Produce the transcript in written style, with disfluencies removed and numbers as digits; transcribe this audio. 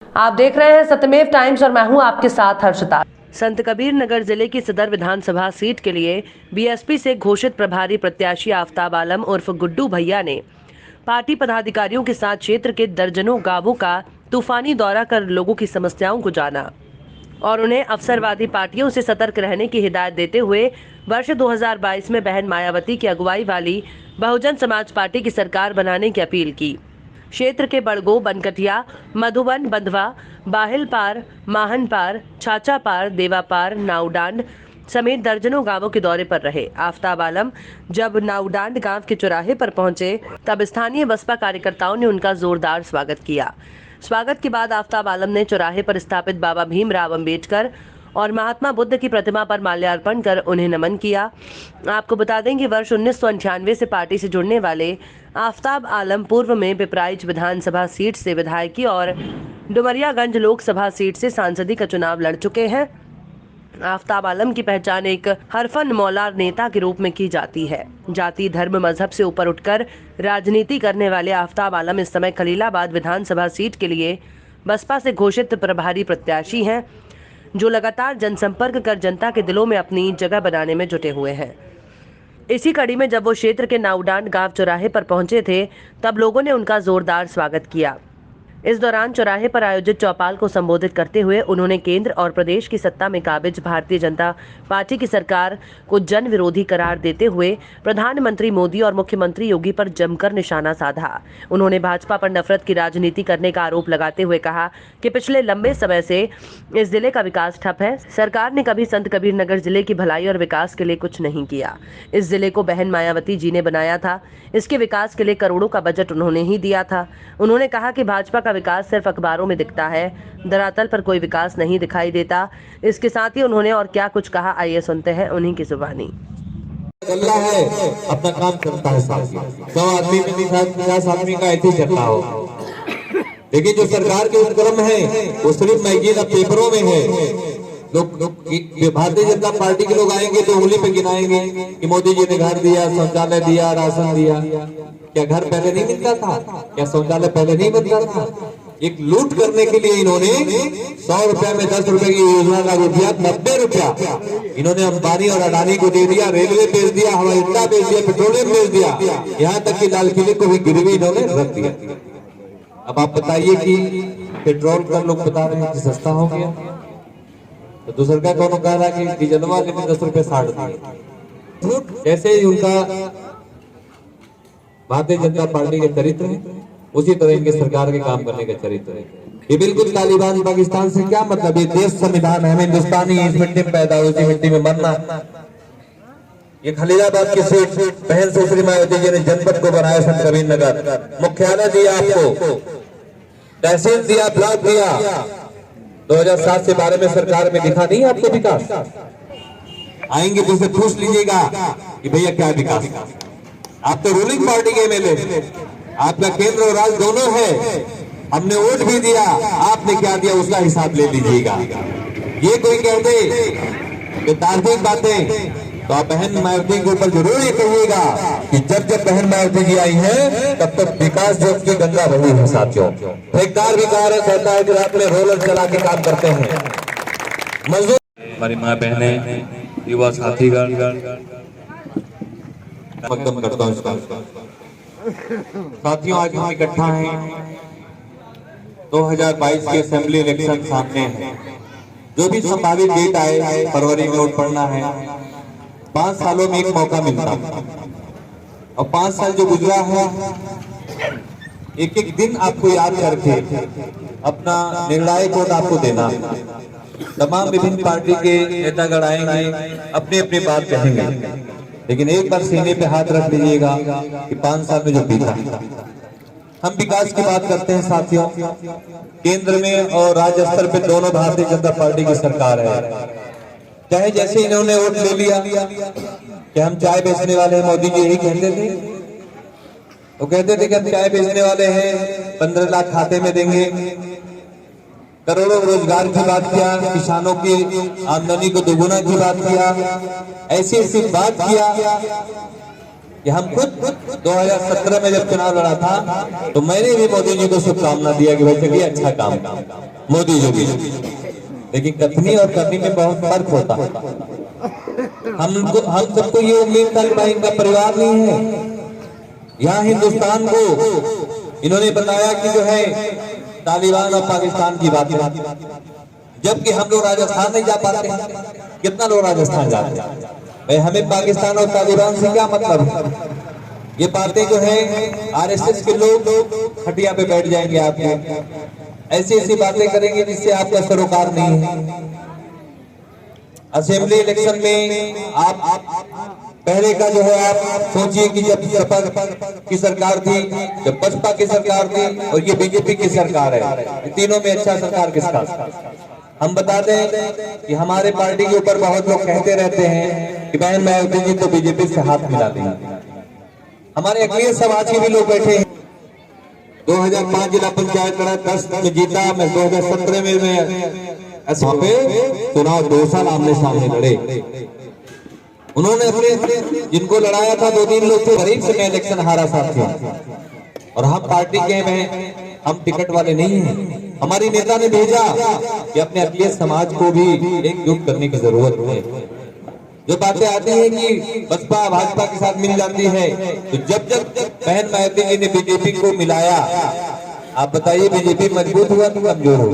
आप देख रहे हैं सत्यमेव टाइम्स और मैं हूं आपके साथ हर्षिता। संत कबीर नगर जिले की सदर विधानसभा सीट के लिए बीएसपी से घोषित प्रभारी प्रत्याशी आफताब आलम उर्फ गुड्डू भैया ने पार्टी पदाधिकारियों के साथ क्षेत्र के दर्जनों गांवों का तूफानी दौरा कर लोगों की समस्याओं को जाना और उन्हें अवसरवादी पार्टियों से सतर्क रहने की हिदायत देते हुए वर्ष 2022 में बहन मायावती की अगुवाई वाली बहुजन समाज पार्टी की सरकार बनाने की अपील की। क्षेत्र के बड़गो, बनकटिया, मधुबन, बंधवा, बाहिलपार, माहनपार, छाछापार, देवापार, नाउडांड समेत दर्जनों गांवों के दौरे पर रहे। आफताब आलम जब नाउडांड गांव के चौराहे पर पहुंचे तब स्थानीय बसपा कार्यकर्ताओं ने उनका जोरदार स्वागत किया। स्वागत के बाद आफताब आलम ने चौराहे पर स्थापित बाबा भीमराव अंबेडकर और महात्मा बुद्ध की प्रतिमा पर माल्यार्पण कर उन्हें नमन किया। आपको बता दें कि वर्ष 1998 से पार्टी से जुड़ने वाले आफताब आलम पूर्व में पिपराइच विधानसभा सीट से विधायकी और डुमरियागंज लोकसभा सीट से सांसदी का चुनाव लड़ चुके हैं। आफताब आलम की पहचान एक हरफन मौलार नेता के रूप में की जाती है। जाति, धर्म, मजहब से ऊपर उठकर राजनीति करने वाले आफताब आलम इस समय खलीलाबाद विधानसभा सीट के लिए बसपा से घोषित प्रभारी प्रत्याशी हैं, जो लगातार जनसंपर्क कर जनता के दिलों में अपनी जगह बनाने में जुटे हुए हैं। इसी कड़ी में जब वो क्षेत्र के नाउडांड गांव चौराहे पर पहुंचे थे तब लोगों ने उनका जोरदार स्वागत किया। इस दौरान चौराहे पर आयोजित चौपाल को संबोधित करते हुए उन्होंने केंद्र और प्रदेश की सत्ता में काबिज भारतीय जनता पार्टी की सरकार को जन विरोधी करार देते हुए प्रधानमंत्री मोदी और मुख्यमंत्री योगी पर जमकर निशाना साधा। उन्होंने भाजपा पर नफरत की राजनीति करने का आरोप लगाते हुए कहा कि पिछले लंबे समय से इस जिले का विकास ठप है। सरकार ने कभी संत कबीर नगर जिले की भलाई और विकास के लिए कुछ नहीं किया। इस जिले को बहन मायावती जी ने बनाया था। इसके विकास के लिए करोड़ों का बजट उन्होंने ही दिया था। उन्होंने कहा कि भाजपा का विकास सिर्फ अखबारों में दिखता है, धरातल पर कोई विकास नहीं दिखाई देता। इसके साथ ही उन्होंने और क्या कुछ कहा, आइए सुनते हैं उन्हीं की जुबानी। चल रहा है, अपना काम करता है साथ 100 आदमी में 50 आदमी का ऐसे चलता हो, लेकिन जो सरकार के उपक्रम है वो सिर्फ मैगजीन और पेपरों में है। लोग भारतीय जनता पार्टी के लोग आएंगे तो उंगली पे गिनाएंगे कि मोदी जी ने घर दिया, शौचालय दिया, राशन दिया। क्या घर पहले नहीं मिलता था? क्या शौचालय पहले नहीं बनता था? एक लूट करने के लिए इन्होंने 100 रुपया में 10 रुपए की योजना लागू किया। 90 रुपया इन्होंने अंबानी और अडानी को दे दिया, रेलवे बेच दिया, हवाई अड्डा बेच दिया, पेट्रोलियम बेच दिया, यहाँ तक कि लाल किले को भी गिरवी इन्होंने रख दिया। अब आप बताइए कि पेट्रोल का लोग बता रहे हैं कि सस्ता हो गया, तो दूसरा का कौन कह रहा है कि डीजल वाले ने 10 रुपए 60 दिए। जैसे ही उनका भारतीय जनता पार्टी के चरित्र है, उसी तरह इनके सरकार के काम करने का चरित्र है। ये बिल्कुल तालिबान पाकिस्तान से क्या मतलब? ये देश संविधान है, हिंदुस्तानी, इस मिट्टी में पैदा हुई, मिट्टी में मरना। ये खलीलाबाद की सीट बहन सुश्री मायावती जी ने जनपद को बनाया, संत कबीर नगर मुख्यालय दिया, आपको तहसील दिया, ब्लॉक दिया। 2007 से 12 में सरकार में दिखा नहीं आपको विकास? आएंगे तो पूछ लीजिएगा कि भैया क्या विकास? आप तो रूलिंग पार्टी के एमएलए, आपका केंद्र और राज्य दोनों है। हमने वोट भी दिया, आपने क्या दिया उसका हिसाब ले लीजिएगा। ये कोई कहते तार्किक बातें तो आप बहन मायावती के ऊपर जरूर ये कहिएगा कि जब जब बहन मायावती जी आई है तब तक विकास जो की गंगा बही है। साथियों, ठेकेदार भी कहा कहता है कि रात में रोलर चला के काम करते हैं मजदूर। हमारी माँ बहने, युवा साथीगण, करता हूँ इसका। साथियों, आज हम इकट्ठा हैं, 2022 के असेंबली इलेक्शन सामने है। जो भी संभावित डेट आए, फरवरी में वोट पड़ना है। 5 सालों में एक मौका मिलता है और 5 साल जो गुजरा है, एक एक दिन आपको याद करके अपना निर्णायक वोट आपको देना है। तमाम विभिन्न पार्टी के नेतागण आएंगे, अपनी अपनी बात कहेंगे, लेकिन एक बार सीने पे हाथ रख लीजिएगा कि 5 साल में जो बीता। हम विकास की बात करते हैं साथियों, केंद्र में और राज्य स्तर पे दोनों भारतीय जनता पार्टी की सरकार है। चाहे जैसे इन्होंने वोट ले लिया कि हम चाय बेचने वाले हैं, मोदी जी यही कहते थे। वो कहते थे कि हम चाय बेचने वाले हैं, 15 लाख खाते में देंगे, करोड़ों रोजगार की बात किया, किसानों की आमदनी को दोगुना की बात किया, ऐसी ऐसी बात किया कि हम खुद 2017 में जब चुनाव लड़ा था तो मैंने भी मोदी जी को शुभकामना दिया कि भाई चलिए अच्छा काम मोदी जी भी, लेकिन कथनी और करनी में बहुत फर्क होता है। हम सबको ये उम्मीद था कि भाई इनका परिवार नहीं है, यहाँ हिंदुस्तान को इन्होंने बताया कि जो है तालिबान और पाकिस्तान की बात है, जबकि हम लोग राजस्थान नहीं जा पाते। कितना लोग राजस्थान जाते हैं भाई, हमें पाकिस्तान और तालिबान से क्या मतलब है? ये बातें जो है आरएसएस के लोग खटिया पे बैठ जाएंगे, आपको ऐसी ऐसी बातें करेंगे जिससे आपका सरोकार नहीं है। असेंबली इलेक्शन में आप पहले का जो है आप सोचिए कि जब सपा की सरकार थी, जब बसपा की सरकार थी और ये बीजेपी की सरकार है, तीनों में अच्छा सरकार किसका? हम बताते हैं कि हमारे पार्टी के ऊपर बहुत लोग कहते रहते हैं कि बहन मायावती जी तो बीजेपी से हाथ मिला देंगे। हमारे अखिलेश समाज के भी लोग बैठे हैं। 2005 जिला पंचायत लड़ा, 10 में जीता, मैं 2017 में मैं चुनाव 2 साल आमने सामने लड़े। उन्होंने अपने जिनको लड़ाया था 2-3 लोग थे, गरीब से मैं इलेक्शन हारा साथियों, और हम पार्टी के हैं, हम टिकट वाले नहीं हैं। हमारी नेता ने भेजा कि अपने अखिलेश समाज को भी एकजुट करने की जरूरत है। जो बातें आती हैं कि बसपा भाजपा के साथ मिल जाती है, तो जब बहन मायावती जी ने बीजेपी को मिलाया, आप बताइए बीजेपी मजबूत हुआ कि कमजोर हुआ?